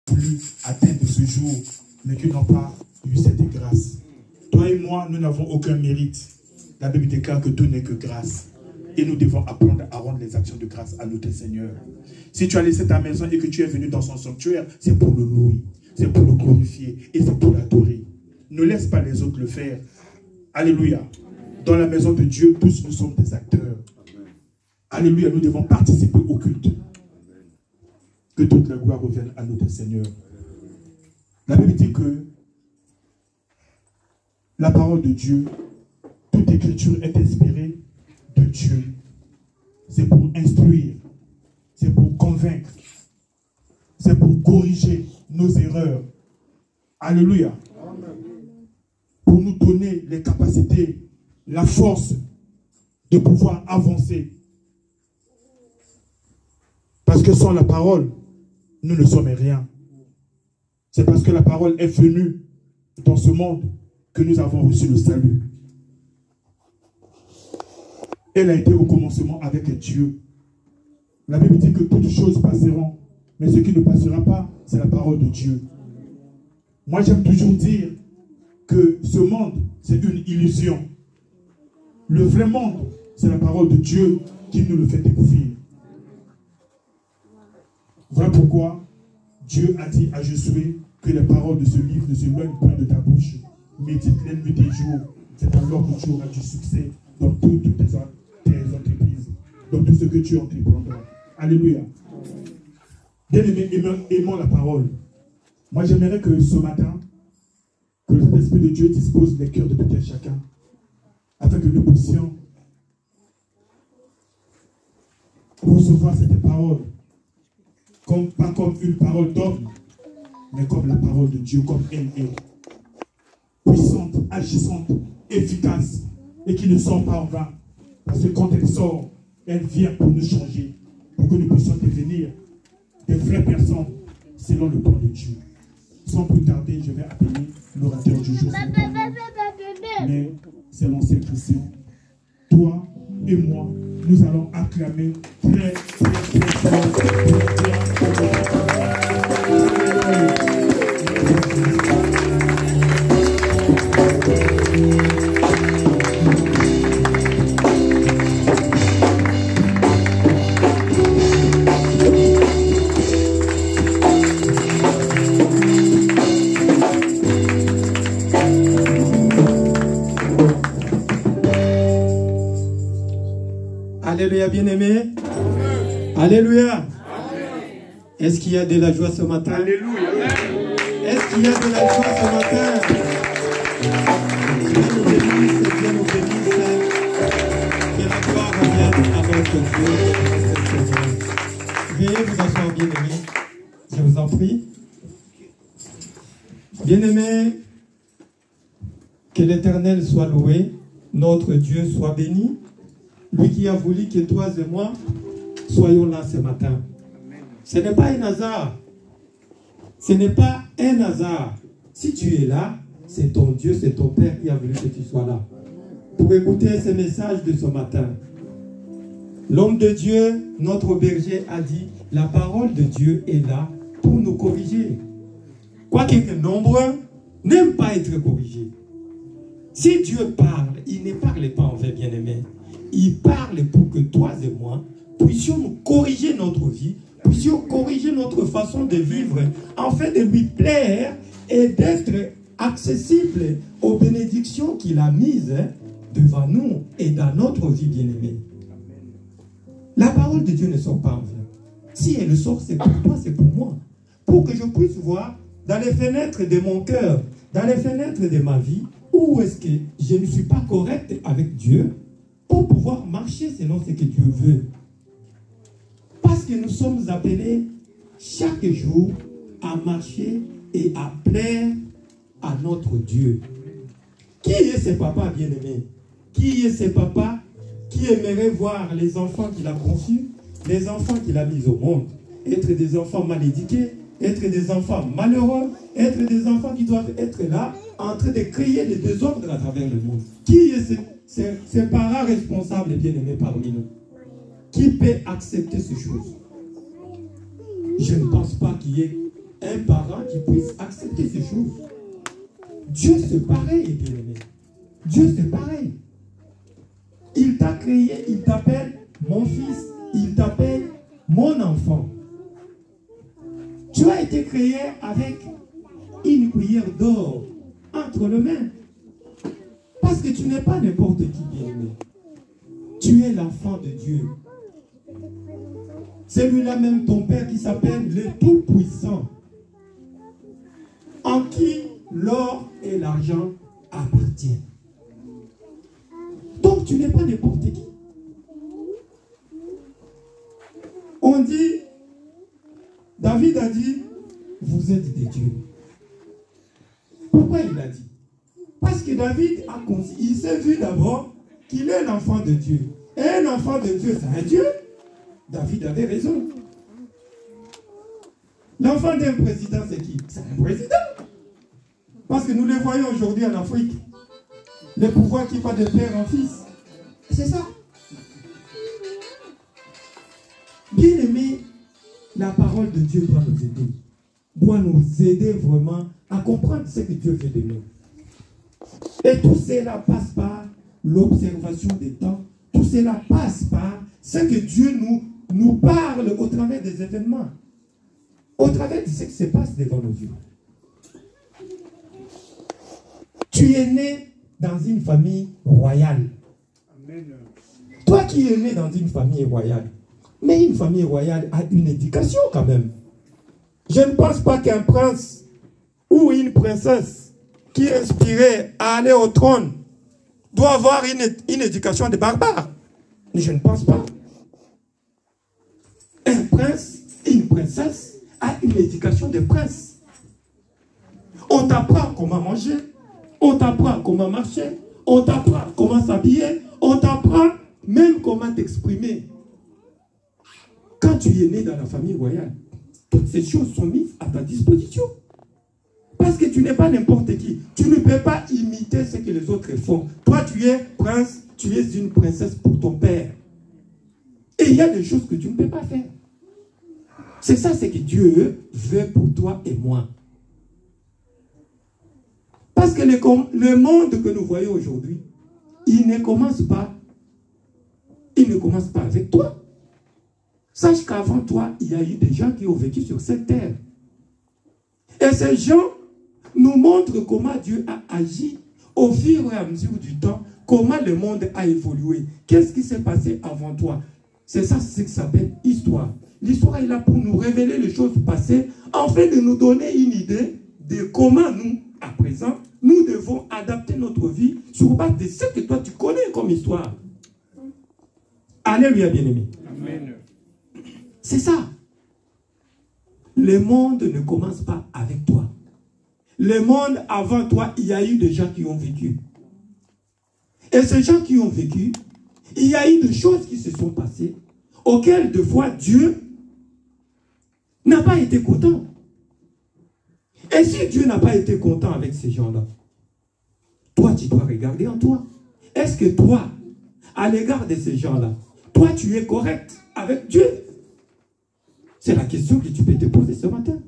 voulu atteindre ce jour, mais qui n'ont pas eu cette grâce. Toi et moi, nous n'avons aucun mérite. La Bible déclare que tout n'est que grâce. Et nous devons apprendre à rendre les actions de grâce à notre Seigneur. Si tu as laissé ta maison et que tu es venu dans son sanctuaire, c'est pour le louer, c'est pour le glorifier et c'est pour l'adorer. Ne laisse pas les autres le faire. Alléluia. Dans la maison de Dieu, tous nous sommes des acteurs. Alléluia, nous devons participer au culte. Que toute la gloire revienne à notre Seigneur. La Bible dit que la parole de Dieu, toute écriture est inspirée de Dieu. C'est pour instruire, c'est pour convaincre, c'est pour corriger nos erreurs. Alléluia. Pour nous donner les capacités, la force de pouvoir avancer. Parce que sans la parole, nous ne sommes rien. C'est parce que la parole est venue dans ce monde que nous avons reçu le salut. Elle a été au commencement avec Dieu. La Bible dit que toutes choses passeront, mais ce qui ne passera pas, c'est la parole de Dieu. Moi, j'aime toujours dire que ce monde, c'est une illusion. Le vrai monde, c'est la parole de Dieu qui nous le fait découvrir. Voilà pourquoi Dieu a dit à Josué que les paroles de ce livre ne s'éloignent point de ta bouche. Médite-les nuit et jour. C'est alors que tu auras du succès dans toutes tes entreprises, dans tout ce que tu entreprendras. Alléluia. Bien-aimés, aimons la parole. Moi, j'aimerais que ce matin, que l'Esprit de Dieu dispose les cœurs de tout un chacun, afin que nous puissions recevoir cette parole, pas comme une parole d'homme, mais comme la parole de Dieu, comme elle est. Puissante, agissante, efficace, et qui ne sort pas en vain. Parce que quand elle sort, elle vient pour nous changer, pour que nous puissions devenir des vraies personnes selon le plan de Dieu. Sans plus tarder, je vais appeler l'orateur du jour. Mais c'est l'ancien Christian. Toi et moi, nous allons acclamer très, très, très fort. Alléluia, bien-aimé. Alléluia. Est-ce qu'il y a de la joie ce matin? Alléluia. Est-ce qu'il y a de la joie ce matin? Dieu nous bénisse, Dieu nous bénisse. Que la gloire revienne à notre Dieu. Veuillez vous asseoir, bien-aimé. Je vous en prie. Bien-aimé, que l'Éternel soit loué, notre Dieu soit béni. Lui qui a voulu que toi et moi soyons là ce matin. Ce n'est pas un hasard. Ce n'est pas un hasard. Si tu es là, c'est ton Dieu, c'est ton Père qui a voulu que tu sois là. Pour écouter ce message de ce matin. L'homme de Dieu, notre berger, a dit, la parole de Dieu est là pour nous corriger. Quoique nombreux n'aiment pas être corrigés. Si Dieu parle, il ne parle pas envers bien-aimé. Il parle pour que toi et moi puissions nous corriger notre vie, puissions corriger notre façon de vivre, afin de lui plaire et d'être accessible aux bénédictions qu'il a mises devant nous et dans notre vie bien-aimée. La parole de Dieu ne sort pas en vain. Si elle sort, c'est pour toi, c'est pour moi. Pour que je puisse voir dans les fenêtres de mon cœur, dans les fenêtres de ma vie, où est-ce que je ne suis pas correct avec Dieu, pour pouvoir marcher selon ce que Dieu veut. Parce que nous sommes appelés chaque jour à marcher et à plaire à notre Dieu. Qui est ce papa bien-aimé? Qui est ce papa qui aimerait voir les enfants qu'il a conçus, les enfants qu'il a mis au monde, être des enfants mal éduqués, être des enfants malheureux, être des enfants qui doivent être là, en train de créer des désordres à travers le monde? Qui est ces parents responsables bien-aimés parmi nous? Qui peut accepter ces choses? Je ne pense pas qu'il y ait un parent qui puisse accepter ces choses. Dieu c'est pareil, bien-aimé. Dieu c'est pareil. Il t'a créé, il t'appelle mon fils, il t'appelle mon enfant. Tu as été créé avec une cuillère d'or entre les mains. Parce que tu n'es pas n'importe qui, bien-aimé. Tu es l'enfant de Dieu. C'est lui-là même ton Père qui s'appelle le Tout-Puissant, en qui l'or et l'argent appartiennent. Donc tu n'es pas n'importe qui. On dit, David a dit, vous êtes des dieux. Pourquoi il l'a dit? Parce que David il s'est vu d'abord qu'il est l'enfant de Dieu. Et un enfant de Dieu, c'est un Dieu. David avait raison. L'enfant d'un président, c'est qui? C'est un président. Parce que nous les voyons aujourd'hui en Afrique. Les pouvoirs qui passent de père en fils. C'est ça. Bien aimé, la parole de Dieu doit nous aider. Doit nous aider vraiment à comprendre ce que Dieu fait de nous. Et tout cela passe par l'observation des temps. Tout cela passe par ce que Dieu nous parle au travers des événements. Au travers de ce qui se passe devant nos yeux. Tu es né dans une famille royale. Amen. Toi qui es né dans une famille royale. Mais une famille royale a une éducation quand même. Je ne pense pas qu'un prince ou une princesse qui est inspiré à aller au trône doit avoir une éducation de barbare. Je ne pense pas. Un prince, une princesse a une éducation de prince. On t'apprend comment manger, on t'apprend comment marcher, on t'apprend comment s'habiller, on t'apprend même comment t'exprimer. Quand tu es né dans la famille royale, toutes ces choses sont mises à ta disposition. Parce que tu n'es pas n'importe qui. Tu ne peux pas imiter ce que les autres font. Toi, tu es prince, tu es une princesse pour ton père. Et il y a des choses que tu ne peux pas faire. C'est ça ce que Dieu veut pour toi et moi. Parce que le monde que nous voyons aujourd'hui, il ne commence pas avec toi. Sache qu'avant toi, il y a eu des gens qui ont vécu sur cette terre. Et ces gens nous montrent comment Dieu a agi au fur et à mesure du temps, comment le monde a évolué. Qu'est-ce qui s'est passé avant toi? C'est ça ce qui s'appelle histoire. L'histoire est là pour nous révéler les choses passées, afin de nous donner une idée de comment nous, à présent, nous devons adapter notre vie sur base de ce que toi tu connais comme histoire. Alléluia, bien-aimé. Amen. C'est ça. Le monde ne commence pas avec toi. Le monde, avant toi, il y a eu des gens qui ont vécu. Et ces gens qui ont vécu, il y a eu des choses qui se sont passées, auxquelles, de fois, Dieu n'a pas été content. Et si Dieu n'a pas été content avec ces gens-là, toi, tu dois regarder en toi. Est-ce que toi, à l'égard de ces gens-là, toi, tu es correct avec Dieu? C'est la question que tu peux te poser ce matin.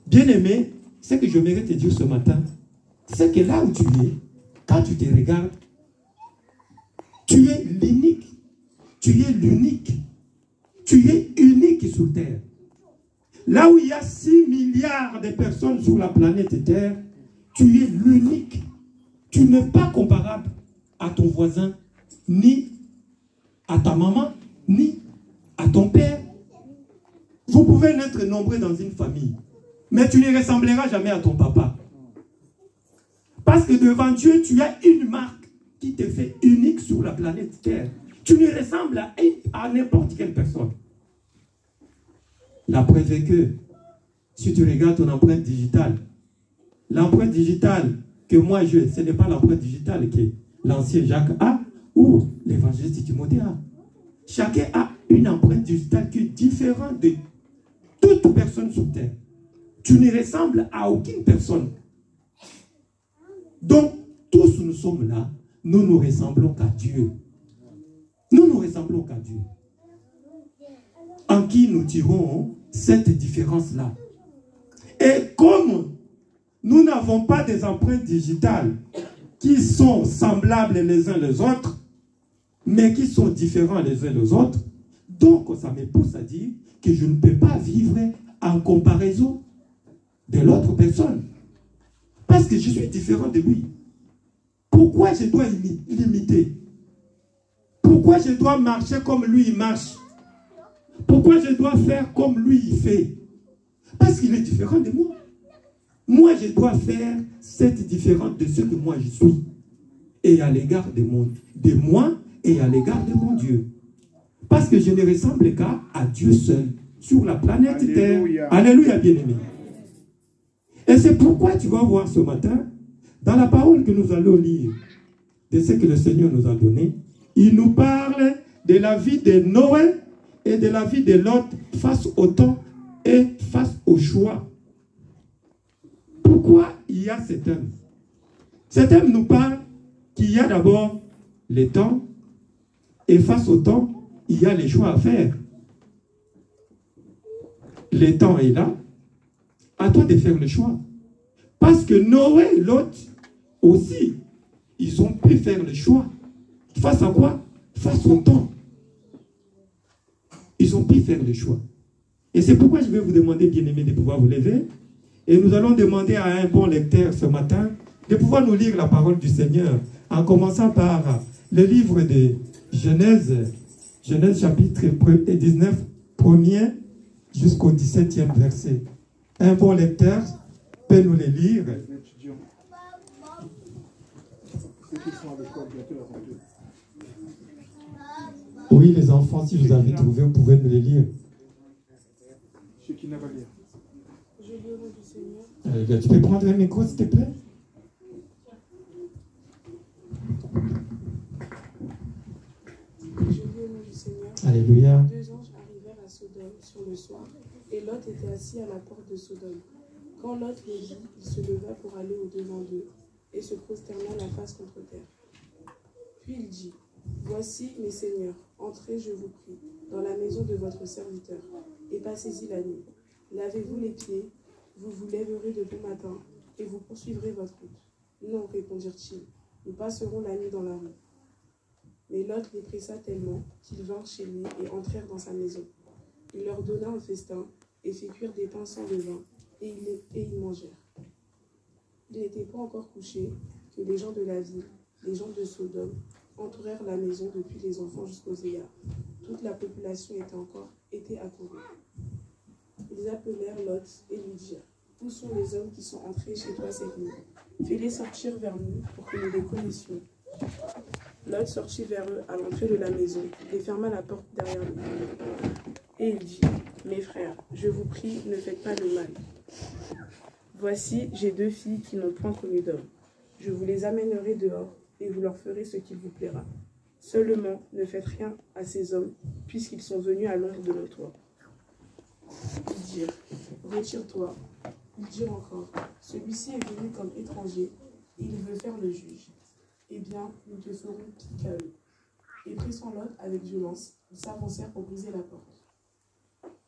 Bien-aimé, ce que je mérite te dire ce matin, c'est que là où tu es, quand tu te regardes, tu es l'unique. Tu es l'unique. Tu es unique sur Terre. Là où il y a 6 milliards de personnes sur la planète Terre, tu es l'unique. Tu n'es pas comparable à ton voisin, ni à ta maman, ni à ton père. Vous pouvez naître nombreux dans une famille, mais tu ne ressembleras jamais à ton papa. Parce que devant Dieu, tu as une marque qui te fait unique sur la planète Terre. Tu ne ressembles à n'importe quelle personne. La preuve est que, si tu regardes ton empreinte digitale, l'empreinte digitale que moi j'ai, ce n'est pas l'empreinte digitale que l'ancien Jacques a ou l'évangéliste Timothée a. Chacun a une empreinte digitale qui est différente de toute personne sur Terre. Tu ne ressembles à aucune personne. Donc, tous nous sommes là, nous ne ressemblons qu'à Dieu. Nous ne ressemblons qu'à Dieu. En qui nous tirons cette différence-là. Et comme nous n'avons pas des empreintes digitales qui sont semblables les uns les autres, mais qui sont différents les uns les autres, donc ça me pousse à dire que je ne peux pas vivre en comparaison de l'autre personne. Parce que je suis différent de lui. Pourquoi je dois l'imiter? Pourquoi je dois marcher comme lui il marche? Pourquoi je dois faire comme lui il fait? Parce qu'il est différent de moi. Moi, je dois faire cette différence de ce que moi je suis. Et à l'égard de moi et à l'égard de mon Dieu. Parce que je ne ressemble qu'à Dieu seul sur la planète Terre. Alléluia, bien-aimé. Et c'est pourquoi tu vas voir ce matin, dans la parole que nous allons lire, de ce que le Seigneur nous a donné, il nous parle de la vie de Noé et de la vie de Lot face au temps et face au choix. Pourquoi il y a cet homme? Cet homme nous parle qu'il y a d'abord les temps et face au temps, il y a les choix à faire. Le temps est là. À toi de faire le choix. Parce que Noé et Lot aussi, ils ont pu faire le choix. Face à quoi? Face au temps. Ils ont pu faire le choix. Et c'est pourquoi je vais vous demander, bien-aimés, de pouvoir vous lever. Et nous allons demander à un bon lecteur ce matin de pouvoir nous lire la parole du Seigneur. En commençant par le livre de Genèse, Genèse chapitre 19, 1er jusqu'au 17e verset. Un bon lecteur peut nous les lire. Oui, les enfants, si vous avez trouvé, vous pouvez nous les lire. Ceux qui n'ont pas lire. Je lis au nom du Seigneur. Tu peux prendre un micro, s'il te plaît? Je lis au nom du Seigneur. Alléluia. 2 anges arrivèrent à Sodome sur le soir, et Lot était assis à la porte de Sodome. Quand Lot les vit, il se leva pour aller au-devant d'eux, et se prosterna la face contre terre. Puis il dit, « Voici, mes seigneurs, entrez, je vous prie, dans la maison de votre serviteur, et passez-y la nuit. Lavez-vous les pieds, vous vous lèverez de bon matin, et vous poursuivrez votre route. » « Non, répondirent-ils, nous passerons la nuit dans la rue. » Mais Lot les pressa tellement qu'ils vinrent chez lui et entrèrent dans sa maison. Il leur donna un festin et fit cuire des pains sans levain, et ils mangèrent. Il n'était pas encore couché que les gens de la ville, les gens de Sodome, entourèrent la maison depuis les enfants jusqu'aux vieillards. Toute la population était accourue. Ils appelèrent Lot et lui dirent, « Où sont les hommes qui sont entrés chez toi cette nuit? Fais-les sortir vers nous pour que nous les connaissions. » Lot sortit vers eux à l'entrée de la maison et ferma la porte derrière lui. Et il dit, « Mes frères, je vous prie, ne faites pas le mal. Voici, j'ai 2 filles qui n'ont point connu d'homme. Je vous les amènerai dehors et vous leur ferez ce qu'il vous plaira. Seulement, ne faites rien à ces hommes, puisqu'ils sont venus à l'ombre de nos toits. » Ils dirent, « Retire-toi. » Ils dirent encore, « Celui-ci est venu comme étranger, et il veut faire le juge. Eh bien, nous te ferons quitte à eux. » Et pressant Lot avec violence, ils s'avancèrent pour briser la porte.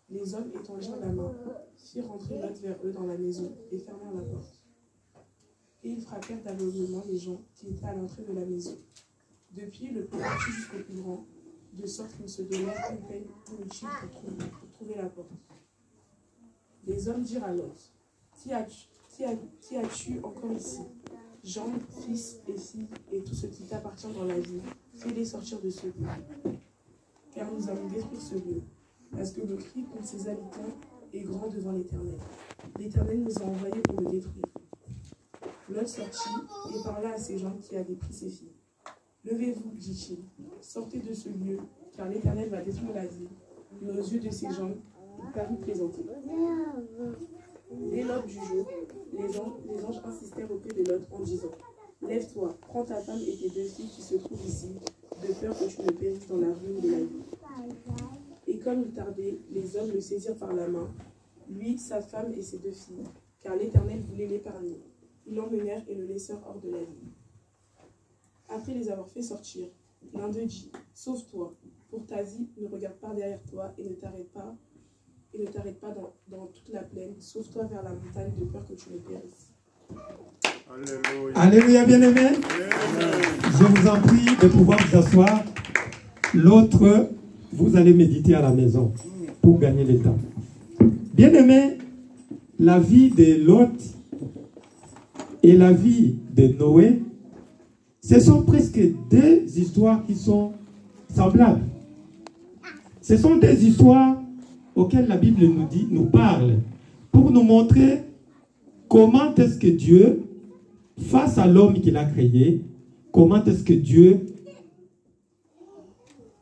Les hommes étendirent la main, firent rentrer Lot vers eux dans la maison et fermèrent la porte. Et ils frappèrent d'aveuglement les gens qui étaient à l'entrée de la maison, depuis le plus petit jusqu'au plus grand, de sorte qu'ils se donnèrent une peine inutile pour trouver la porte. Les hommes dirent à Lot, Qui as-tu encore ici? Jean, fils et filles, et tout ce qui t'appartient dans la vie, fais-les sortir de ce lieu. Car nous allons détruire ce lieu, parce que le cri contre ses habitants est grand devant l'Éternel. L'Éternel nous a envoyés pour le détruire. Lot sortit et parla à ces gens qui avaient pris ses filles. Levez-vous, dit-il, sortez de ce lieu, car l'Éternel va détruire la ville. Mais aux yeux de ces gens, il parut plaisanter. Dès l'aube du jour, les anges insistèrent auprès de Lot en disant, « Lève-toi, prends ta femme et tes 2 filles qui se trouvent ici, de peur que tu ne périsses dans la ruine de la ville. » Et comme il tardait, les hommes le saisirent par la main, lui, sa femme et ses 2 filles, car l'Éternel voulait l'épargner. Ils l'emmenèrent et le laissèrent hors de la ville. Après les avoir fait sortir, l'un d'eux dit, « Sauve-toi, pour ta vie, ne regarde pas derrière toi et ne t'arrête pas, et ne t'arrête pas dans toute la plaine. Sauve-toi vers la montagne de peur que tu ne périsses. Alléluia. Alléluia, bien-aimés. Je vous en prie de pouvoir vous asseoir. L'autre, vous allez méditer à la maison pour gagner le temps. Bien-aimés, la vie de Lot et la vie de Noé, ce sont presque deux histoires qui sont semblables. Ce sont des histoires auxquelles la Bible nous parle pour nous montrer comment est-ce que Dieu, face à l'homme qu'il a créé, comment est-ce que Dieu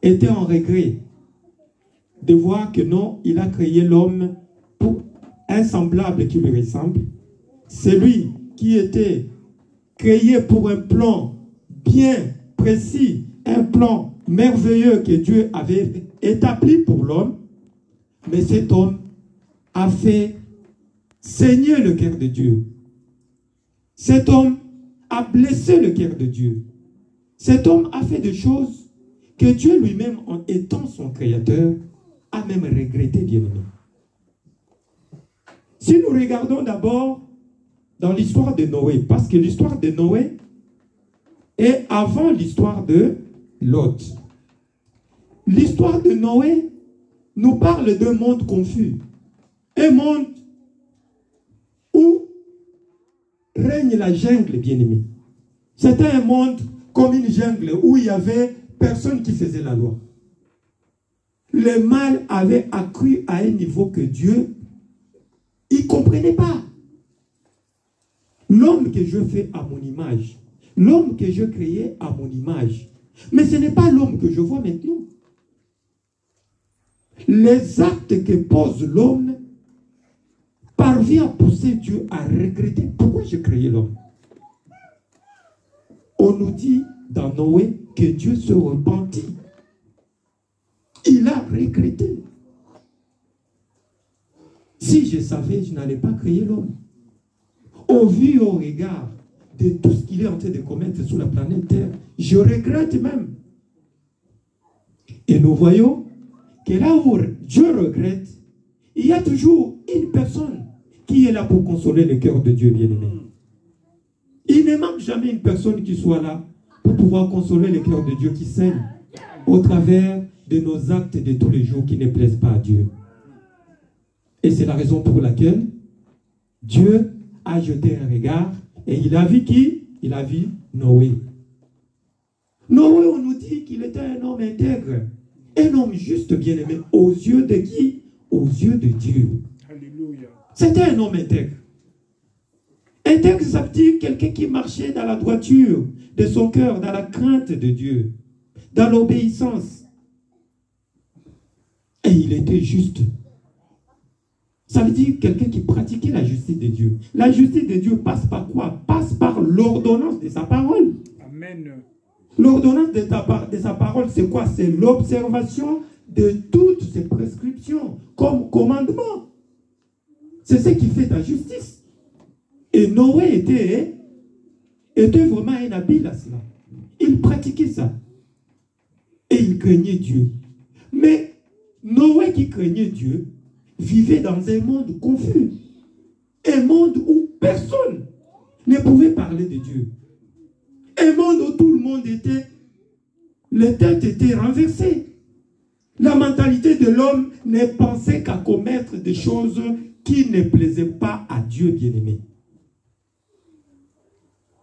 était en regret de voir que non, il a créé l'homme pour un semblable qui lui ressemble. Celui qui était créé pour un plan bien précis, un plan merveilleux que Dieu avait établi pour l'homme, mais cet homme a fait saigner le cœur de Dieu. Cet homme a blessé le cœur de Dieu. Cet homme a fait des choses que Dieu lui-même, en étant son créateur, a même regretté, bien-aimé. Si nous regardons d'abord dans l'histoire de Noé, parce que l'histoire de Noé est avant l'histoire de Lot. L'histoire de Noé nous parle d'un monde confus. Un monde où règne la jungle, bien-aimé. C'était un monde comme une jungle où il y avait personne qui faisait la loi. Le mal avait accru à un niveau que Dieu, il ne comprenait pas. L'homme que je fais à mon image, l'homme que je créais à mon image, mais ce n'est pas l'homme que je vois maintenant. Les actes que pose l'homme parvient à pousser Dieu à regretter pourquoi j'ai créé l'homme. On nous dit dans Noé que Dieu se repentit. Il a regretté. Si je savais, je n'allais pas créer l'homme. Au vu et au regard de tout ce qu'il est en train de commettre sur la planète Terre, je regrette même. Et nous voyons que là où Dieu regrette, il y a toujours une personne qui est là pour consoler le cœur de Dieu bien-aimé. Il ne manque jamais une personne qui soit là pour pouvoir consoler le cœur de Dieu qui saigne au travers de nos actes de tous les jours qui ne plaisent pas à Dieu. Et c'est la raison pour laquelle Dieu a jeté un regard et il a vu qui? Il a vu Noé. Noé, on nous dit qu'il était un homme intègre, un homme juste, bien-aimé, aux yeux de qui? Aux yeux de Dieu. Alléluia. C'était un homme intègre. Intègre, ça veut dire quelqu'un qui marchait dans la droiture de son cœur, dans la crainte de Dieu, dans l'obéissance. Et il était juste. Ça veut dire quelqu'un qui pratiquait la justice de Dieu. La justice de Dieu passe par quoi? Passe par l'ordonnance de sa parole. Amen. L'ordonnance de sa parole, c'est quoi? C'est l'observation de toutes ses prescriptions comme commandement. C'est ce qui fait ta justice. Et Noé était vraiment un habile à cela. Il pratiquait ça. Et il craignait Dieu. Mais Noé qui craignait Dieu vivait dans un monde confus. Un monde où personne ne pouvait parler de Dieu. Un monde où tout le monde était, les têtes étaient renversées. La mentalité de l'homme ne pensait qu'à commettre des choses qui ne plaisaient pas à Dieu bien-aimé.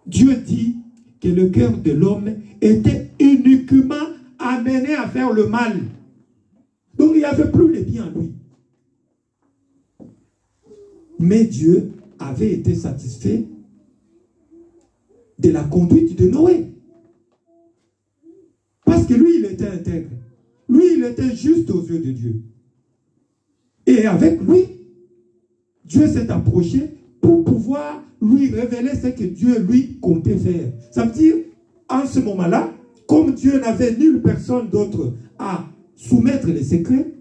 Dieu dit que le cœur de l'homme était uniquement amené à faire le mal. Donc il n'y avait plus le bien en lui. Mais Dieu avait été satisfait de la conduite de Noé. Parce que lui, il était intègre. Lui, il était juste aux yeux de Dieu. Et avec lui, Dieu s'est approché pour pouvoir lui révéler ce que Dieu lui comptait faire. Ça veut dire, en ce moment-là, comme Dieu n'avait nulle personne d'autre à soumettre les secrets,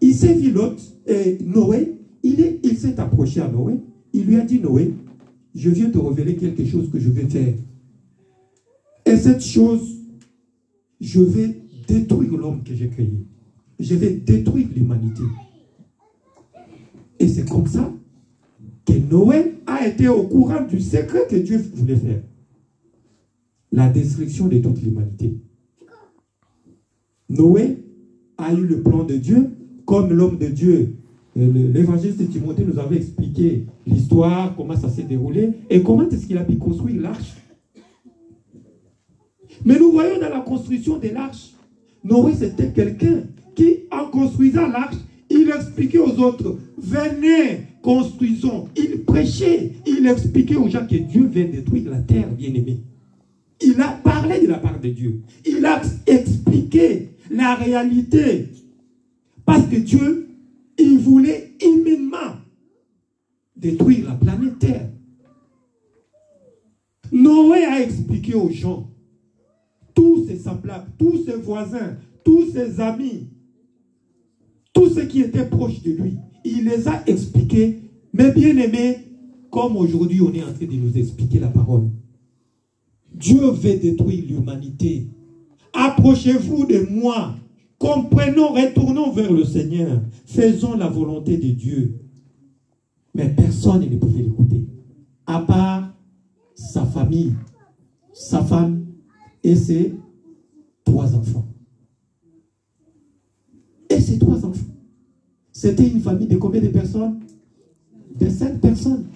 il s'est vu l'autre, et Noé, il s'est approché à Noé. Il lui a dit, Noé, je viens te révéler quelque chose que je vais faire. Et cette chose, je vais détruire l'homme que j'ai créé. Je vais détruire l'humanité. Et c'est comme ça que Noé a été au courant du secret que Dieu voulait faire. La destruction de toute l'humanité. Noé a eu le plan de Dieu, comme l'homme de Dieu. L'évangéliste Timothée nous avait expliqué l'histoire, comment ça s'est déroulé, et comment est-ce qu'il a pu construire l'arche. Mais nous voyons dans la construction de l'arche, Noé c'était quelqu'un qui, en construisant l'arche, il expliquait aux autres, venez, construisons. Il prêchait, il expliquait aux gens que Dieu vient détruire la terre, bien-aimé. Il a parlé de la part de Dieu. Il a expliqué la réalité. Parce que Dieu, il voulait immédiatement détruire la planète Terre. Noé a expliqué aux gens, tous ses semblables, tous ses voisins, tous ses amis, tous ceux qui étaient proches de lui, il les a expliqués, mais bien aimés, comme aujourd'hui on est en train de nous expliquer la parole. Dieu veut détruire l'humanité. Approchez-vous de moi. Comprenons, retournons vers le Seigneur. Faisons la volonté de Dieu. Mais personne ne pouvait l'écouter. À part sa famille, sa femme et ses 3 enfants. Et ces 3 enfants. C'était une famille de combien de personnes? De 5 personnes.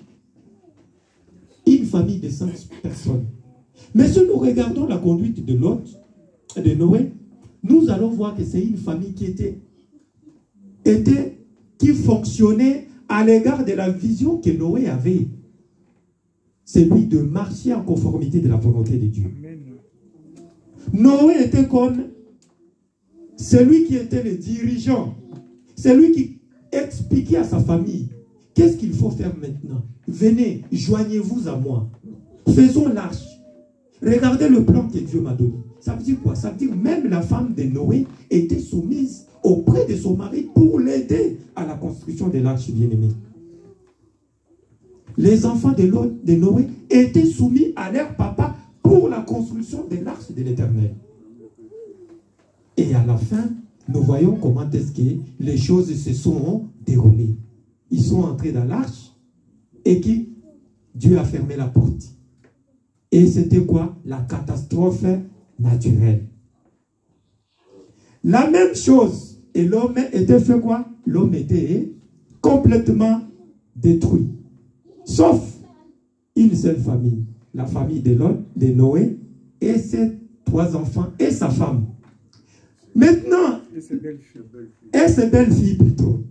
Une famille de 5 personnes. Mais si nous regardons la conduite de Lot, de Noé, nous allons voir que c'est une famille qui fonctionnait à l'égard de la vision que Noé avait. C'est lui de marcher en conformité de la volonté de Dieu. Amen. Noé était comme celui qui était le dirigeant, celui qui expliquait à sa famille, qu'est-ce qu'il faut faire maintenant? Venez, joignez-vous à moi. Faisons l'arche. Regardez le plan que Dieu m'a donné. Ça veut dire quoi? Ça veut dire que même la femme de Noé était soumise auprès de son mari pour l'aider à la construction de l'arche bien-aimée. Les enfants de Noé étaient soumis à leur papa pour la construction de l'arche de l'Éternel. Et à la fin, nous voyons comment est-ce que les choses se sont déroulées. Ils sont entrés dans l'arche et Dieu a fermé la porte. Et c'était quoi? La catastrophe naturelle. La même chose. Et l'homme était fait quoi? L'homme était complètement détruit. Sauf une seule famille. La famille de Noé et ses 3 enfants et sa femme. Maintenant, Et ses belles-filles. et ses belles-filles plutôt.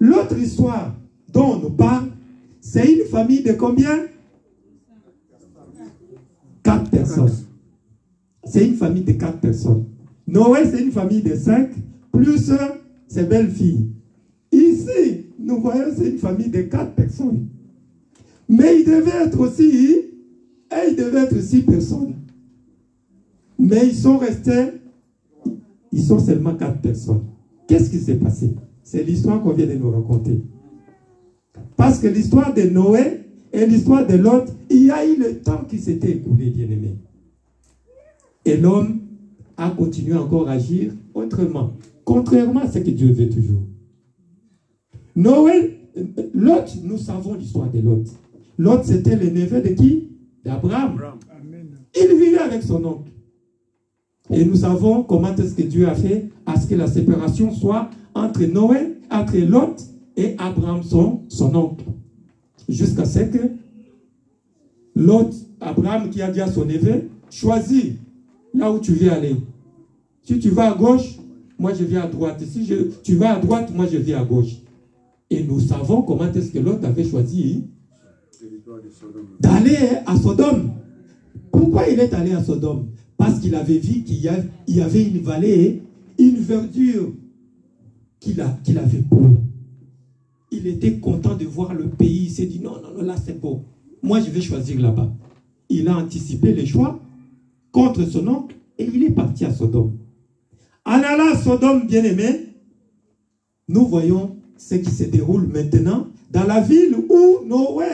L'autre histoire dont on nous parle, c'est une famille de combien? 4 personnes. C'est une famille de 4 personnes. Noé, c'est une famille de 5, plus ses belles-filles. Ici, nous voyons, c'est une famille de 4 personnes. Mais il devait être aussi, et il devait être 6 personnes. Mais ils sont restés, ils sont seulement 4 personnes. Qu'est-ce qui s'est passé? C'est l'histoire qu'on vient de nous raconter. Parce que l'histoire de Noé et l'histoire de Lot, il y a eu le temps qui s'était écoulé, bien-aimé. Et l'homme a continué encore à agir autrement, contrairement à ce que Dieu veut toujours. Noé, Lot, nous savons l'histoire de Lot. Lot, c'était le neveu de qui? D'Abraham. Amen. Il vivait avec son oncle. Et nous savons comment est-ce que Dieu a fait à ce que la séparation soit entre Noé, entre Lot et Abraham, son oncle. Jusqu'à ce que Lot, Abraham qui a dit à son neveu, choisis là où tu veux aller. Si tu vas à gauche, moi je viens à droite. Si tu vas à droite, moi je viens à gauche. Et nous savons comment est-ce que Lot avait choisi d'aller à Sodome. Pourquoi il est allé à Sodome? Parce qu'il avait vu qu'il y avait une vallée, une verdure qu'il avait beau. Il était content de voir le pays. Il s'est dit, non, là c'est beau. Moi, je vais choisir là-bas. Il a anticipé les choix contre son oncle et il est parti à Sodome. En allant à Sodome, bien-aimé, nous voyons ce qui se déroule maintenant dans la ville où Noé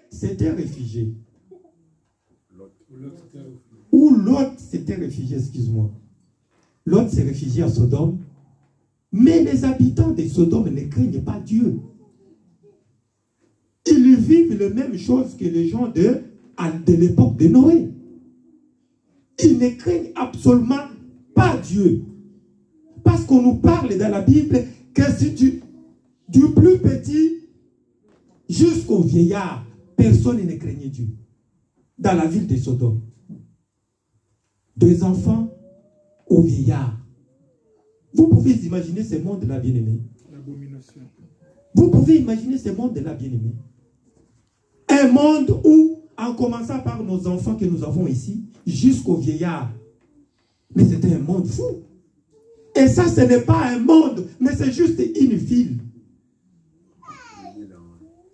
s'était réfugié. Où Lot s'était réfugié, excuse-moi. Lot s'est réfugié à Sodome. Mais les habitants de Sodome ne craignent pas Dieu. Ils vivent les mêmes choses que les gens de l'époque de Noé. Ils ne craignent absolument pas Dieu. Parce qu'on nous parle dans la Bible que si du plus petit jusqu'au vieillard, personne ne craignait Dieu. Dans la ville de Sodome. Des enfants au vieillard. Vous pouvez imaginer ce monde-là, bien-aimé. L'abomination. Vous pouvez imaginer ce monde-là, bien-aimé. Un monde où, en commençant par nos enfants que nous avons ici, jusqu'au vieillard. Mais c'était un monde fou. Et ça, ce n'est pas un monde, mais c'est juste une ville.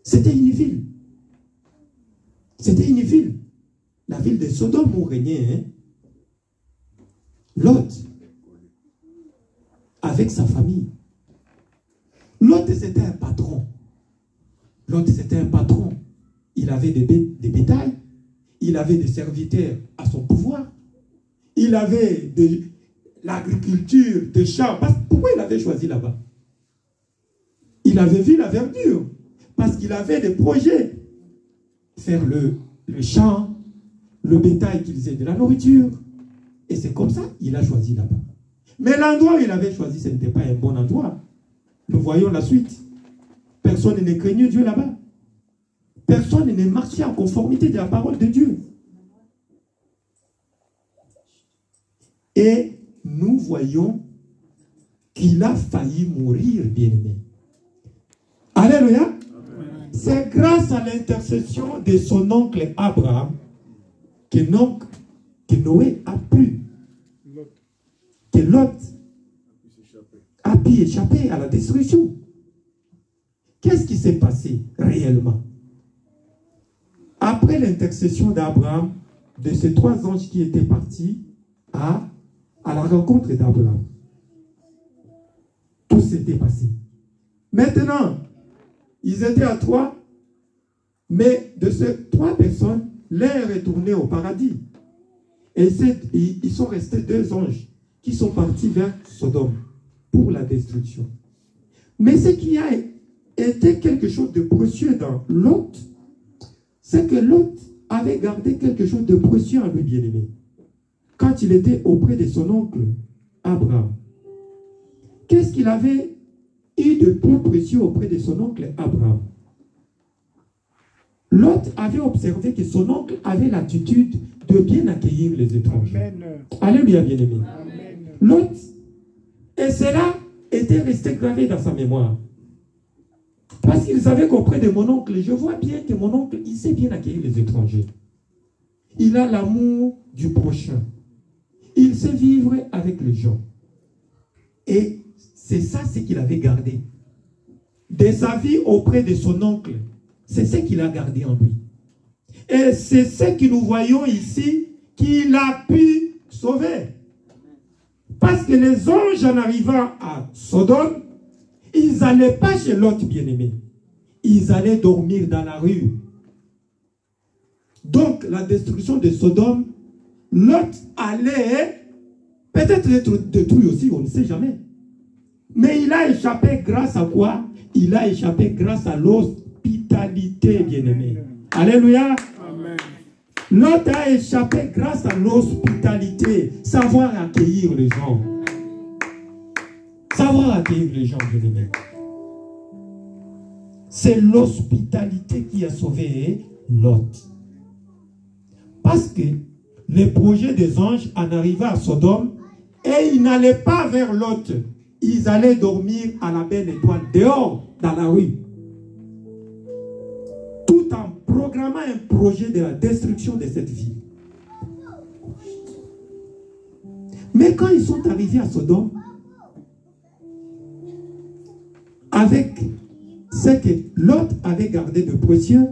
C'était une ville. C'était une ville. La ville de Sodome où régnait Lot. Avec sa famille. Lot, c'était un patron. Lot, c'était un patron. Il avait des bétails. Il avait des serviteurs à son pouvoir. Il avait de l'agriculture, des champs. Pourquoi il avait choisi là-bas? Il avait vu la verdure. Parce qu'il avait des projets. Faire le champ, le bétail qu'ils aient de la nourriture. Et c'est comme ça qu'il a choisi là-bas. Mais l'endroit où il avait choisi, ce n'était pas un bon endroit. Nous voyons la suite. Personne ne craignait Dieu là-bas. Personne ne marchait en conformité de la parole de Dieu. Et nous voyons qu'il a failli mourir, bien-aimé. Alléluia. C'est grâce à l'intercession de son oncle Abraham que Noé a pu, que Lot a pu échapper à la destruction. Qu'est-ce qui s'est passé réellement? Après l'intercession d'Abraham, de ces trois anges qui étaient partis à la rencontre d'Abraham, tout s'était passé. Maintenant, ils étaient à trois, mais de ces trois personnes, l'un est retourné au paradis. Et ils sont restés deux anges qui sont partis vers Sodome pour la destruction. Mais ce qui a été quelque chose de précieux dans Lot, c'est que Lot avait gardé quelque chose de précieux en lui, bien-aimé. Quand il était auprès de son oncle Abraham, qu'est-ce qu'il avait eu de plus précieux auprès de son oncle Abraham? Lot avait observé que son oncle avait l'attitude de bien accueillir les étrangers. Amen. Alléluia, bien-aimé. Amen. Lot, et cela était resté gravé dans sa mémoire. Parce qu'il savait qu'auprès de mon oncle, je vois bien que mon oncle, il sait bien accueillir les étrangers. Il a l'amour du prochain. Il sait vivre avec les gens. Et c'est ça ce qu'il avait gardé. De sa vie auprès de son oncle, c'est ce qu'il a gardé en lui. Et c'est ce que nous voyons ici qu'il a pu sauver. Parce que les anges, en arrivant à Sodome, ils n'allaient pas chez Lot, bien-aimé. Ils allaient dormir dans la rue. Donc, la destruction de Sodome, Lot allait peut-être être détruit aussi, on ne sait jamais. Mais il a échappé grâce à quoi? Il a échappé grâce à l'hospitalité, bien-aimé. Alléluia. Amen. Lot a échappé grâce à l'hospitalité. Savoir accueillir les gens. Savoir accueillir les gens, bien-aimé. C'est l'hospitalité qui a sauvé Lot. Parce que les projets des anges en arrivaient à Sodome et ils n'allaient pas vers Lot. Ils allaient dormir à la belle étoile, dehors, dans la rue. Tout en programmant un projet de la destruction de cette ville. Mais quand ils sont arrivés à Sodome, avec ce que Lot avait gardé de précieux,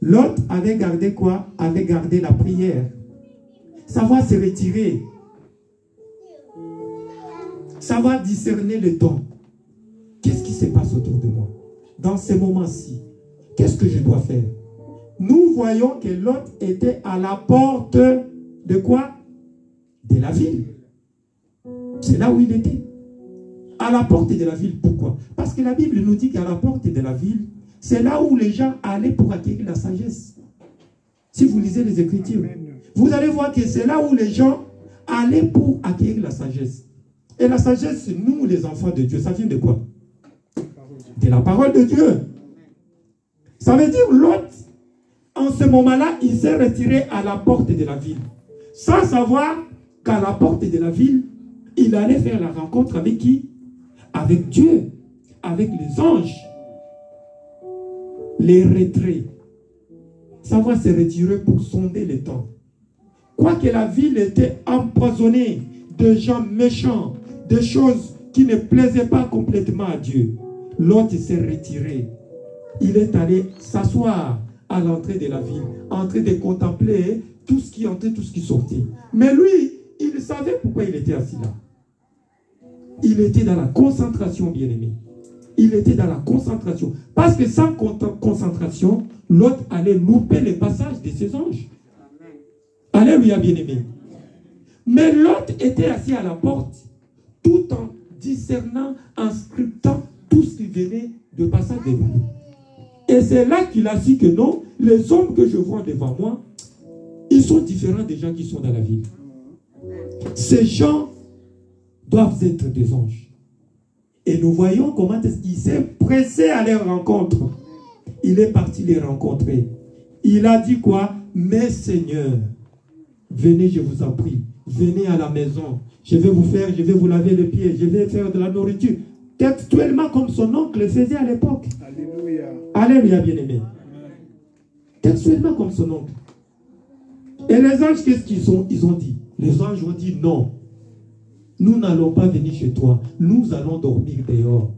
Lot avait gardé quoi? Avait gardé la prière. Savoir se retirer. Savoir discerner le temps. Qu'est-ce qui se passe autour de moi? Dans ces moments-ci, qu'est-ce que je dois faire? Nous voyons que Lot était à la porte de quoi? De la ville. C'est là où il était. à la porte de la ville. Pourquoi? Parce que la Bible nous dit qu'à la porte de la ville, c'est là où les gens allaient pour acquérir la sagesse. Si vous lisez les Écritures, vous allez voir que c'est là où les gens allaient pour acquérir la sagesse. Et la sagesse, nous, les enfants de Dieu, ça vient de quoi? De la parole de Dieu. Ça veut dire Lot, en ce moment-là, il s'est retiré à la porte de la ville. Sans savoir qu'à la porte de la ville, il allait faire la rencontre avec qui? Avec Dieu, avec les anges. Les retraits. Ça va se retirer pour sonder les temps. Quoique la ville était empoisonnée de gens méchants, de choses qui ne plaisaient pas complètement à Dieu, Lot s'est retiré. Il est allé s'asseoir à l'entrée de la ville, en train de contempler tout ce qui entrait, tout ce qui sortait. Mais lui, il savait pourquoi il était assis là. Il était dans la concentration, bien-aimé. Il était dans la concentration. Parce que sans concentration, l'autre allait louper le passage de ses anges. Alléluia, bien-aimé. Mais l'autre était assis à la porte, tout en discernant, en scrutant tout ce qui venait de passer devant lui. Et c'est là qu'il a su que non, les hommes que je vois devant moi, ils sont différents des gens qui sont dans la ville. Ces gens doivent être des anges. Et nous voyons comment est-ce qu'il s'est pressé à leur rencontre. Il est parti les rencontrer. Il a dit quoi? Mes seigneurs, venez, je vous en prie, venez à la maison. Je vais vous laver les pieds, je vais faire de la nourriture. Textuellement comme son oncle faisait à l'époque. Alléluia. Alléluia, bien-aimé. Textuellement comme son oncle. Et les anges, qu'est-ce qu'ils ont? Ils ont dit. Les anges ont dit non. Nous n'allons pas venir chez toi. Nous allons dormir dehors.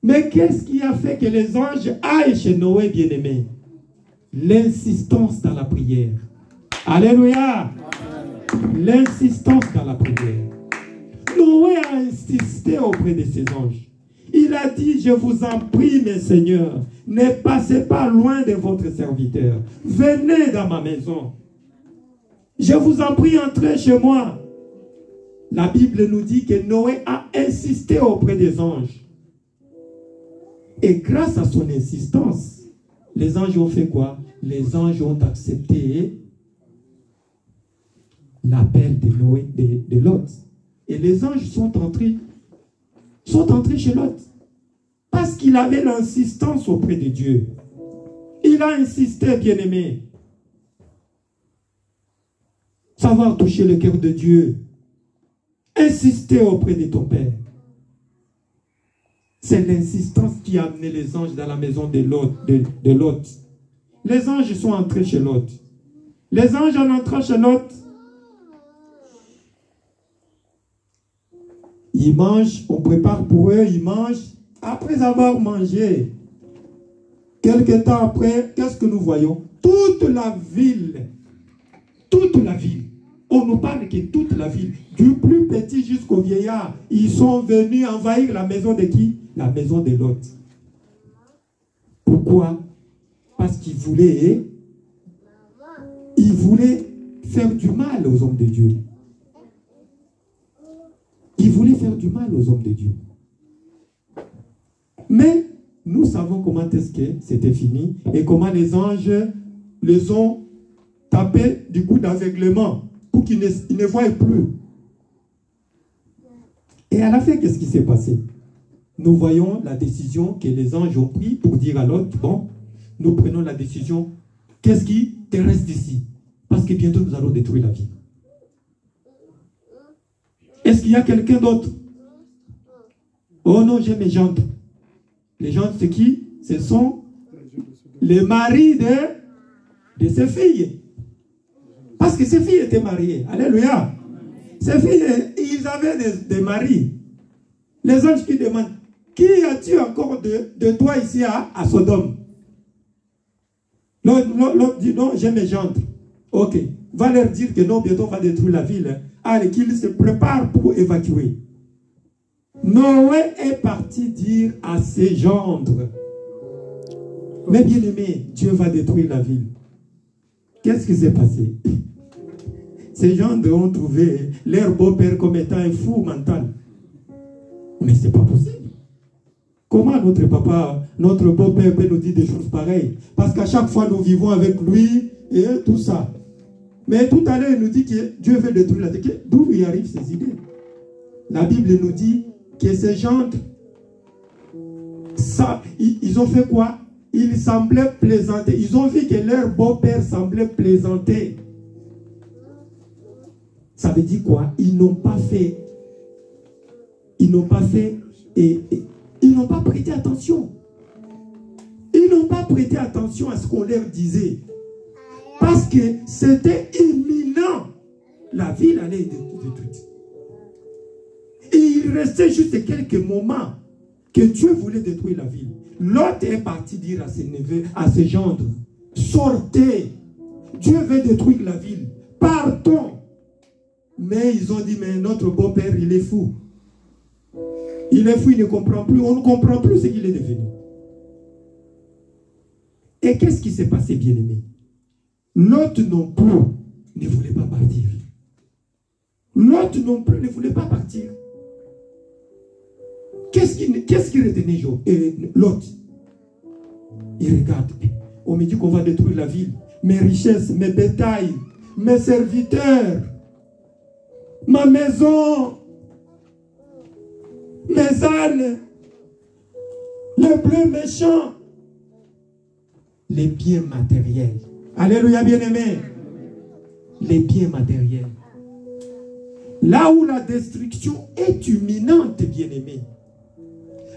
Mais qu'est-ce qui a fait que les anges aillent chez Noé, bien-aimé? L'insistance dans la prière. Alléluia. L'insistance dans la prière. Noé a insisté auprès de ses anges. Il a dit, je vous en prie, mes seigneurs, ne passez pas loin de votre serviteur. Venez dans ma maison. Je vous en prie, entrez chez moi. La Bible nous dit que Noé a insisté auprès des anges. Et grâce à son insistance, les anges ont fait quoi? Les anges ont accepté l'appel de Noé, de Lot. Et les anges sont entrés chez Lot. Parce qu'il avait l'insistance auprès de Dieu. Il a insisté, bien-aimé. Savoir toucher le cœur de Dieu. Insister auprès de ton Père. C'est l'insistance qui a amené les anges dans la maison de Lot. Les anges sont entrés chez Lot. Les anges en entrant chez Lot, ils mangent, on prépare pour eux, ils mangent. Après avoir mangé, quelque temps après, qu'est-ce que nous voyons? Toute la ville, on nous parle que toute la ville, du plus petit jusqu'au vieillard, ils sont venus envahir la maison de qui? La maison de Lot. Pourquoi? Parce qu'ils voulaient faire du mal aux hommes de Dieu. Ils voulaient faire du mal aux hommes de Dieu. Mais nous savons comment est-ce que c'était fini et comment les anges les ont tapés du coup d'aveuglement pour qu'ils ne voient plus. Et à la fin, qu'est-ce qui s'est passé? Nous voyons la décision que les anges ont prise pour dire à l'autre, bon, nous prenons la décision, qu'est-ce qui te reste ici? Parce que bientôt nous allons détruire la ville. Est-ce qu'il y a quelqu'un d'autre? Oh non, j'ai mes gendres. Les gendres, c'est qui? Ce sont les maris de ses filles. Parce que ses filles étaient mariées. Alléluia. Ces filles, ils avaient des maris. Les anges qui demandent, qui as-tu encore de toi ici à Sodome? L'autre dit, non, j'ai mes gendres. Ok. Va leur dire que non, bientôt on va détruire la ville. Allez, qu'ils se préparent pour évacuer. Noé est parti dire à ses gendres, mais bien aimé, Dieu va détruire la ville. Qu'est-ce qui s'est passé? Ces gendres ont trouvé leur beau-père comme étant un fou mental. Mais ce n'est pas possible. Comment notre papa, notre beau-père peut nous dire des choses pareilles? Parce qu'à chaque fois, nous vivons avec lui et tout ça. Mais tout à l'heure, il nous dit que Dieu veut détruire la terre. D'où lui arrivent ces idées? La Bible nous dit que ces gens, ça, ils ont fait quoi? Ils semblaient plaisanter. Ils ont vu que leur beau-père semblait plaisanter. Ça veut dire quoi? Ils n'ont pas fait. Ils n'ont pas fait. Et ils n'ont pas prêté attention. Ils n'ont pas prêté attention à ce qu'on leur disait. Parce que c'était imminent. La ville allait être détruite. Et il restait juste quelques moments que Dieu voulait détruire la ville. L'autre est parti dire à ses neveux, à ses gendres, sortez. Dieu veut détruire la ville. Partons. Mais ils ont dit, mais notre beau-père, il est fou. Il est fou, il ne comprend plus. On ne comprend plus ce qu'il est devenu. Et qu'est-ce qui s'est passé, bien-aimé? Lot non plus ne voulait pas partir. Lot non plus ne voulait pas partir. Qu'est-ce qui retenait Lot? Il regarde. On me dit qu'on va détruire la ville. Mes richesses, mes bétails, mes serviteurs, ma maison, mes ânes, les bleus méchants, les biens matériels. Alléluia, bien-aimé. Les biens matériels. Là où la destruction est imminente, bien-aimé.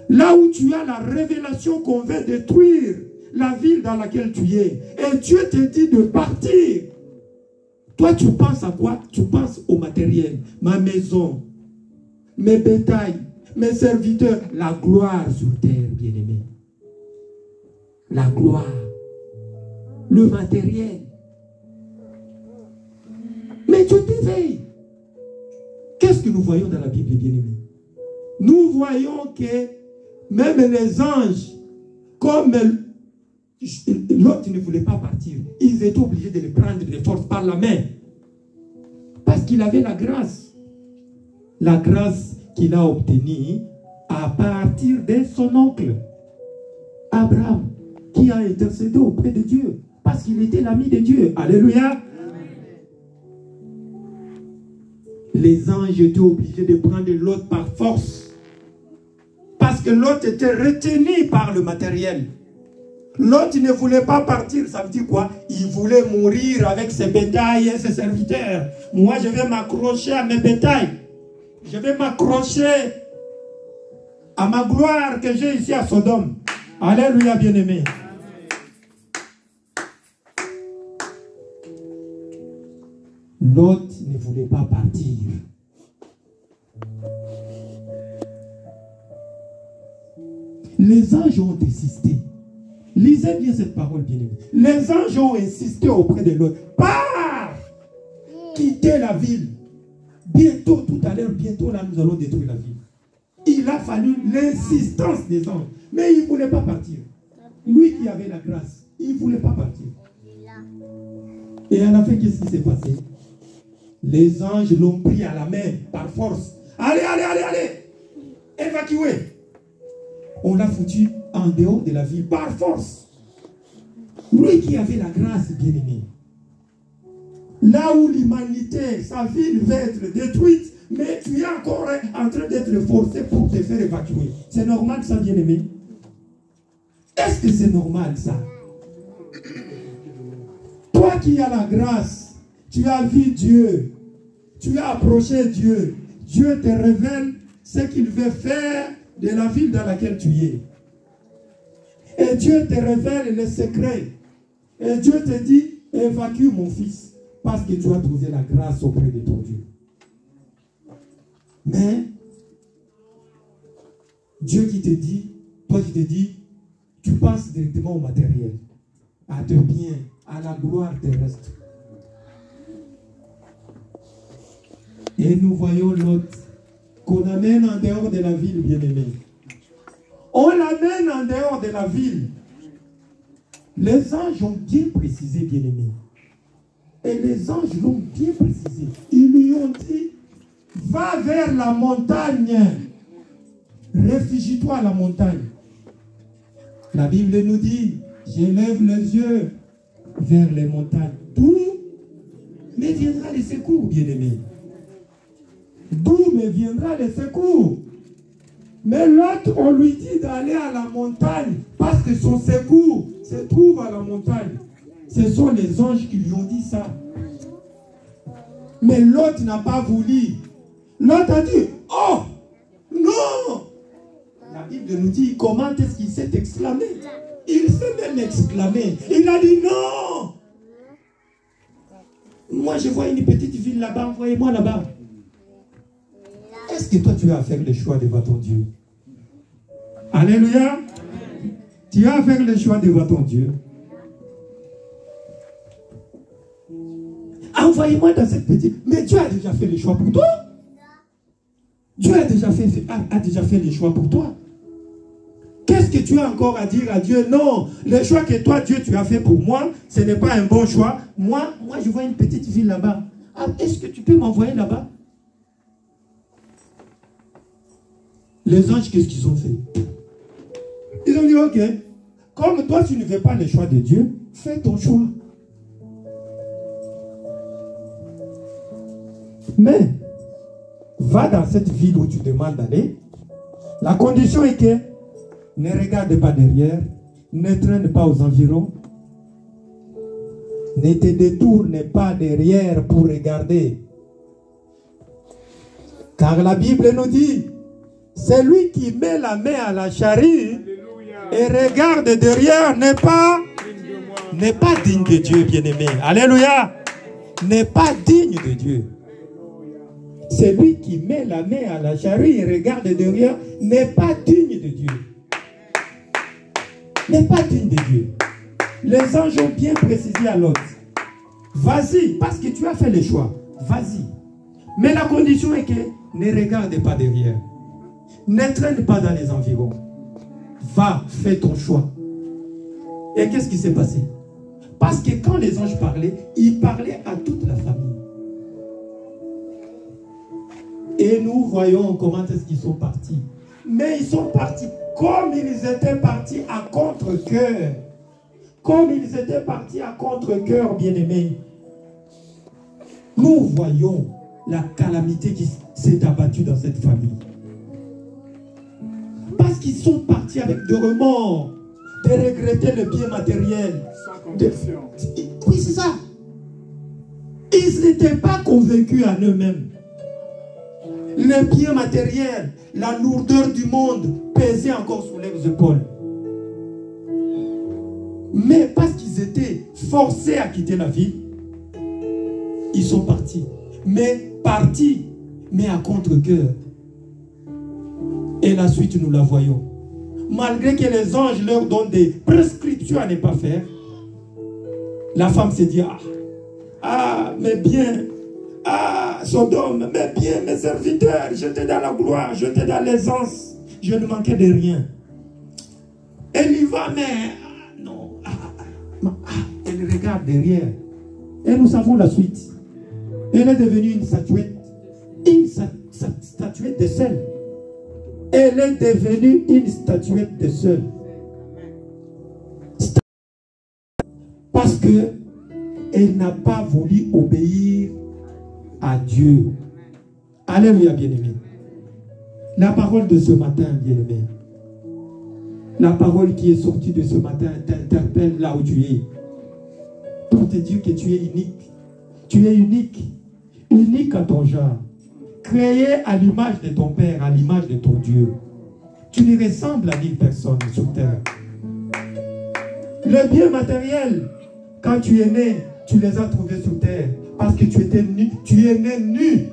Là où tu as la révélation qu'on veut détruire la ville dans laquelle tu es. Et Dieu te dit de partir. Toi, tu penses à quoi? Tu penses au matériel. Ma maison, mes bétails, mes serviteurs. La gloire sur terre, bien-aimé. La gloire. Le matériel. Mais Dieu t'éveille. Qu'est-ce que nous voyons dans la Bible, bien-aimé? Nous voyons que même les anges, comme l'autre ne voulait pas partir, ils étaient obligés de le prendre de force par la main. Parce qu'il avait la grâce. La grâce qu'il a obtenue à partir de son oncle, Abraham, qui a intercédé auprès de Dieu. Parce qu'il était l'ami de Dieu. Alléluia. Les anges étaient obligés de prendre l'autre par force. Parce que l'autre était retenu par le matériel. L'autre ne voulait pas partir. Ça veut dire quoi? Il voulait mourir avec ses bétails et ses serviteurs. Moi, je vais m'accrocher à mes bétails. Je vais m'accrocher à ma gloire que j'ai ici à Sodome. Alléluia, bien-aimé. L'autre ne voulait pas partir. Les anges ont insisté. Lisez bien cette parole, bien-aimé. Les anges ont insisté auprès de l'autre. Pars! Quittez la ville. Bientôt, tout à l'heure, bientôt, là, nous allons détruire la ville. Il a fallu l'insistance des anges. Mais il ne voulait pas partir. Lui qui avait la grâce, il ne voulait pas partir. Et à la fin, qu'est-ce qui s'est passé? Les anges l'ont pris à la main par force. Allez, allez, allez, allez! Évacuez! On l'a foutu en dehors de la ville par force. Lui qui avait la grâce, bien-aimé. Là où l'humanité, sa ville va être détruite, mais tu es encore en train d'être forcé pour te faire évacuer. C'est normal ça, bien-aimé? Est-ce que c'est normal ça? Toi qui as la grâce, tu as vu Dieu, tu as approché Dieu, Dieu te révèle ce qu'il veut faire de la ville dans laquelle tu es. Et Dieu te révèle les secrets. Et Dieu te dit, évacue mon fils, parce que tu as trouvé la grâce auprès de ton Dieu. Mais, Dieu qui te dit, toi qui te dis, tu passes directement au matériel, à tes biens, à la gloire terrestre. Et nous voyons l'autre qu'on amène en dehors de la ville, bien-aimé. On l'amène en dehors de la ville. Les anges ont bien précisé, bien-aimé. Et les anges l'ont bien précisé. Ils lui ont dit, va vers la montagne. réfugie-toi à la montagne. La Bible nous dit, j'élève les yeux vers les montagnes. D'où me viendra le secours, bien-aimé? D'où me viendra le secours? Mais l'autre, on lui dit d'aller à la montagne parce que son secours se trouve à la montagne. Ce sont les anges qui lui ont dit ça. Mais l'autre n'a pas voulu. L'autre a dit, oh, non! La Bible nous dit, comment est-ce qu'il s'est exclamé? Il s'est même exclamé. Il a dit, non! Moi, je vois une petite ville là-bas, envoyez-moi là-bas. Est-ce que toi, tu as à faire le choix devant ton Dieu? Alléluia! Tu as à faire le choix devant ton Dieu. Envoyez-moi dans cette petite... Mais Dieu a déjà fait le choix pour toi. Dieu a déjà fait le choix pour toi. Qu'est-ce que tu as encore à dire à Dieu? Non, le choix que toi, Dieu, tu as fait pour moi, ce n'est pas un bon choix. Moi, je vois une petite ville là-bas. Ah, est-ce que tu peux m'envoyer là-bas? Les anges, qu'est-ce qu'ils ont fait? Ils ont dit, ok, comme toi, tu ne fais pas le choix de Dieu, fais ton choix. Mais, va dans cette ville où tu demandes d'aller. La condition est que ne regarde pas derrière, ne traîne pas aux environs, ne te détourne pas derrière pour regarder. Car la Bible nous dit, celui qui met la main à la charrue et regarde derrière n'est pas digne de Dieu, bien-aimé. Alléluia. N'est pas digne de Dieu. Celui qui met la main à la charrue et regarde derrière n'est pas digne de Dieu. N'est pas digne de Dieu. Les anges ont bien précisé à l'autre. Vas-y, parce que tu as fait le choix. Vas-y. Mais la condition est que ne regarde pas derrière. Ne traîne pas dans les environs. Va, fais ton choix. Et qu'est-ce qui s'est passé? Parce que quand les anges parlaient, ils parlaient à toute la famille. Et nous voyons comment est-ce qu'ils sont partis. Mais ils sont partis comme ils étaient partis à contre-cœur. Comme ils étaient partis à contre-cœur, bien-aimés. Nous voyons la calamité qui s'est abattue dans cette famille. Parce qu'ils sont partis avec de remords, de regretter le bien matériel. Sans conviction. Oui, c'est ça. Ils n'étaient pas convaincus en eux-mêmes. Le bien matériel, la lourdeur du monde pesait encore sur leurs épaules. Mais parce qu'ils étaient forcés à quitter la ville, ils sont partis. Mais à contre-cœur. Et la suite, nous la voyons. Malgré que les anges leur donnent des prescriptions à ne pas faire, la femme s'est dit, mais bien, Sodome, mes biens, mes serviteurs, j'étais dans la gloire, j'étais dans l'aisance, je ne manquais de rien. Elle y va, mais non. Elle regarde derrière. Et nous savons la suite. Elle est devenue une statuette de sel. Elle est devenue une statuette de sel. Parce que elle n'a pas voulu obéir à Dieu. Alléluia, bien-aimé. La parole de ce matin, bien-aimé, la parole qui est sortie de ce matin t'interpelle là où tu es. Pour te dire que tu es unique. Tu es unique. Unique à ton genre. Créé à l'image de ton Père, à l'image de ton Dieu. Tu ne ressembles à 1000 personnes sur terre. Le bien matériel, quand tu es né, tu les as trouvés sur terre. Parce que tu étais nu. Tu es né nu.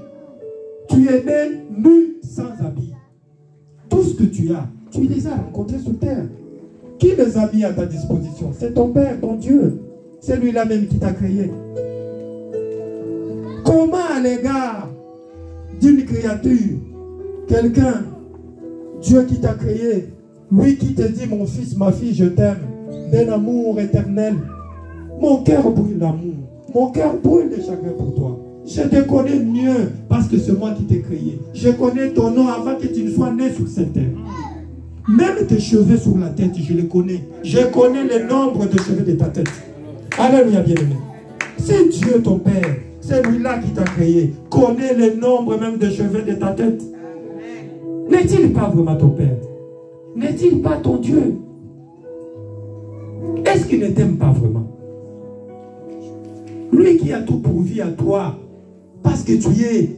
Tu es né nu sans habit. Tout ce que tu as, tu les as rencontrés sur terre. Qui les a mis à ta disposition? C'est ton Père, ton Dieu. C'est lui-là même qui t'a créé. Comment à l'égard d'une créature, quelqu'un, Dieu qui t'a créé, lui qui te dit, mon fils, ma fille, je t'aime, d'un amour éternel. Mon cœur brûle d'amour. Mon cœur brûle de chagrin pour toi. Je te connais mieux parce que c'est moi qui t'ai créé. Je connais ton nom avant que tu ne sois né sur cette terre. Même tes cheveux sur la tête, je les connais. Je connais le nombre de cheveux de ta tête. Alléluia, bien-aimé. C'est Dieu ton Père, c'est lui-là qui t'a créé, connaît le nombre même de cheveux de ta tête. N'est-il pas vraiment ton Père? N'est-il pas ton Dieu? Est-ce qu'il ne t'aime pas vraiment? Lui qui a tout pourvu à toi, parce que tu es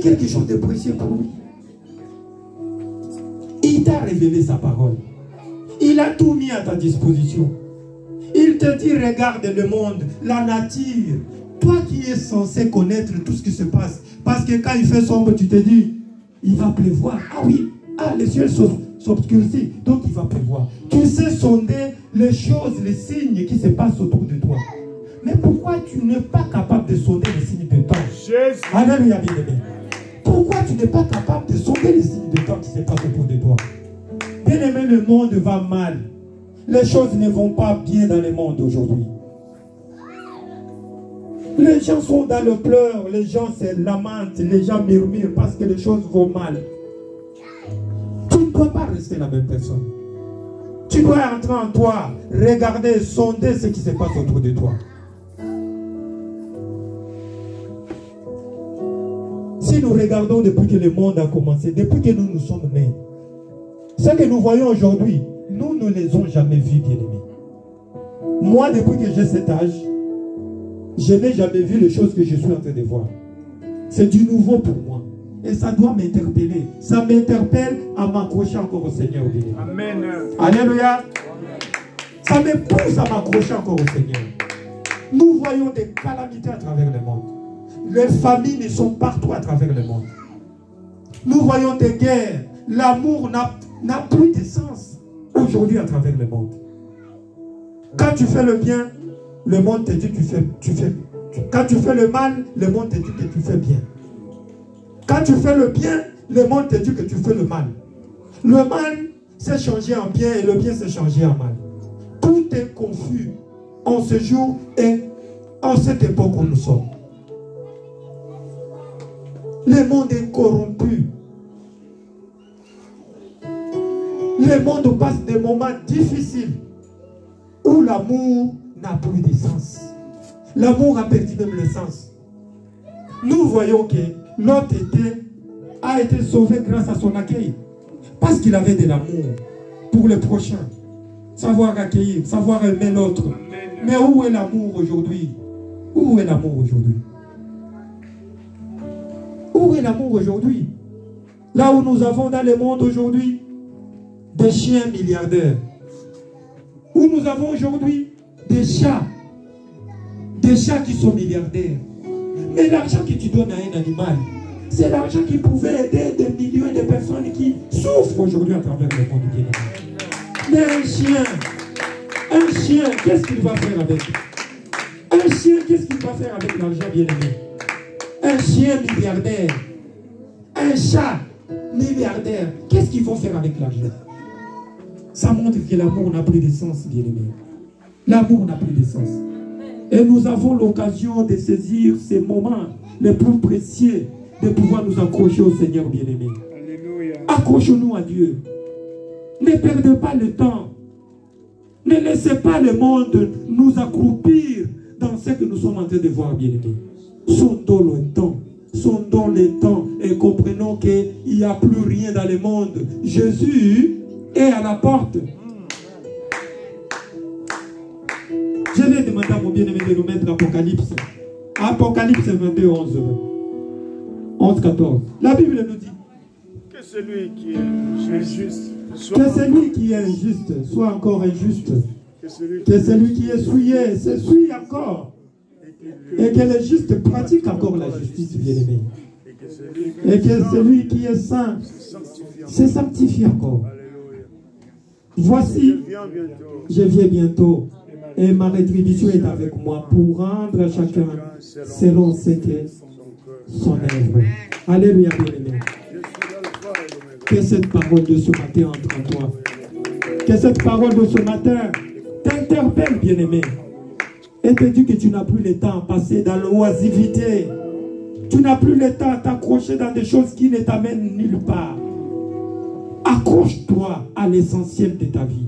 quelque chose de précieux pour lui. Il t'a révélé sa parole. Il a tout mis à ta disposition. Il te dit, regarde le monde, la nature. Toi qui es censé connaître tout ce qui se passe. Parce que quand il fait sombre, tu te dis, il va pleuvoir. Ah oui, les cieux s'obscurcissent, donc il va pleuvoir. Tu sais sonder les choses, les signes qui se passent autour de toi. Mais pourquoi tu n'es pas capable de sonder les signes de temps? Alléluia, bien-aimé. Pourquoi tu n'es pas capable de sonder les signes de temps qui se passent autour de toi? Bien-aimé, le monde va mal. Les choses ne vont pas bien dans le monde aujourd'hui. Les gens sont dans le pleur, les gens se lamentent, les gens murmurent parce que les choses vont mal. Tu ne dois pas rester la même personne. Tu dois entrer en toi, regarder, sonder ce qui se passe autour de toi. Si nous regardons depuis que le monde a commencé, depuis que nous sommes nés, ce que nous voyons aujourd'hui, nous ne les avons jamais vus, bien-aimés. Moi, depuis que j'ai cet âge, je n'ai jamais vu les choses que je suis en train de voir. C'est du nouveau pour moi. Et ça doit m'interpeller. Ça m'interpelle à m'accrocher encore au Seigneur, bien-aimé. Amen. Alléluia. Ça me pousse à m'accrocher encore au Seigneur. Nous voyons des calamités à travers le monde. Les familles sont partout à travers le monde. Nous voyons des guerres. L'amour n'a plus de sens aujourd'hui à travers le monde. Quand tu fais le bien, le monde te dit que tu fais. Quand tu fais le mal, le monde te dit que tu fais bien. Quand tu fais le bien, le monde te dit que tu fais le mal. Le mal s'est changé en bien et le bien s'est changé en mal. Tout est confus en ce jour et en cette époque où nous sommes. Le monde est corrompu. Le monde passe des moments difficiles où l'amour n'a plus de sens. L'amour a perdu même le sens. Nous voyons que Lot a été sauvé grâce à son accueil. Parce qu'il avait de l'amour pour le prochain. Savoir accueillir, savoir aimer l'autre. Mais où est l'amour aujourd'hui? Où est l'amour aujourd'hui? Où est l'amour aujourd'hui? Là où nous avons dans le monde aujourd'hui des chiens milliardaires. Où nous avons aujourd'hui des chats qui sont milliardaires. Mais l'argent que tu donnes à un animal, c'est l'argent qui pouvait aider des millions de personnes qui souffrent aujourd'hui à travers le monde bien-aimé. Mais un chien, qu'est-ce qu'il va faire avec? Un chien, qu'est-ce qu'il va faire avec l'argent bien-aimé? Un chien milliardaire, un chat milliardaire, qu'est-ce qu'ils vont faire avec l'argent? Ça montre que l'amour n'a plus de sens, bien-aimé. L'amour n'a plus de sens. Et nous avons l'occasion de saisir ces moments les plus précieux, de pouvoir nous accrocher au Seigneur bien-aimé. Accrochons-nous à Dieu. Ne perdez pas le temps. Ne laissez pas le monde nous accroupir dans ce que nous sommes en train de voir, bien-aimé. Sondons le temps. Sondons le temps et comprenons qu'il n'y a plus rien dans le monde. Jésus est à la porte. Je vais demander à mon bien-aimé de nous mettre Apocalypse. Apocalypse 22, 11, 14. La Bible nous dit que celui qui est injuste soit encore injuste. Que celui qui est souillé se souille encore. Et que le juste pratique encore la justice, bien-aimé. Et que celui qui est saint se sanctifie encore. Voici, je viens bientôt. Et ma rétribution est avec moi pour rendre à chacun selon ce que son œuvre. Alléluia, bien-aimé. Que cette parole de ce matin entre en toi. Que cette parole de ce matin t'interpelle, bien-aimé. Et te dit que tu n'as plus le temps à passer dans l'oisivité. Tu n'as plus le temps à t'accrocher dans des choses qui ne t'amènent nulle part. Accroche-toi à l'essentiel de ta vie.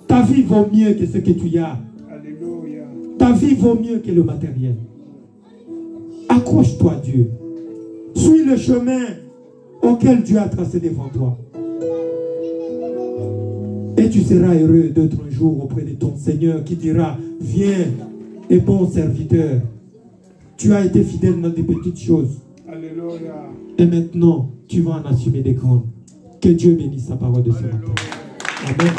Ta vie vaut mieux que ce que tu as. Alléluia. Ta vie vaut mieux que le matériel. Accroche-toi à Dieu. Suis le chemin auquel Dieu a tracé devant toi. Et tu seras heureux d'être un jour auprès de ton Seigneur qui dira, viens et bon serviteur. Tu as été fidèle dans des petites choses. Alléluia. Et maintenant, tu vas en assumer des grandes. Que Dieu bénisse sa parole de ce matin. Amen.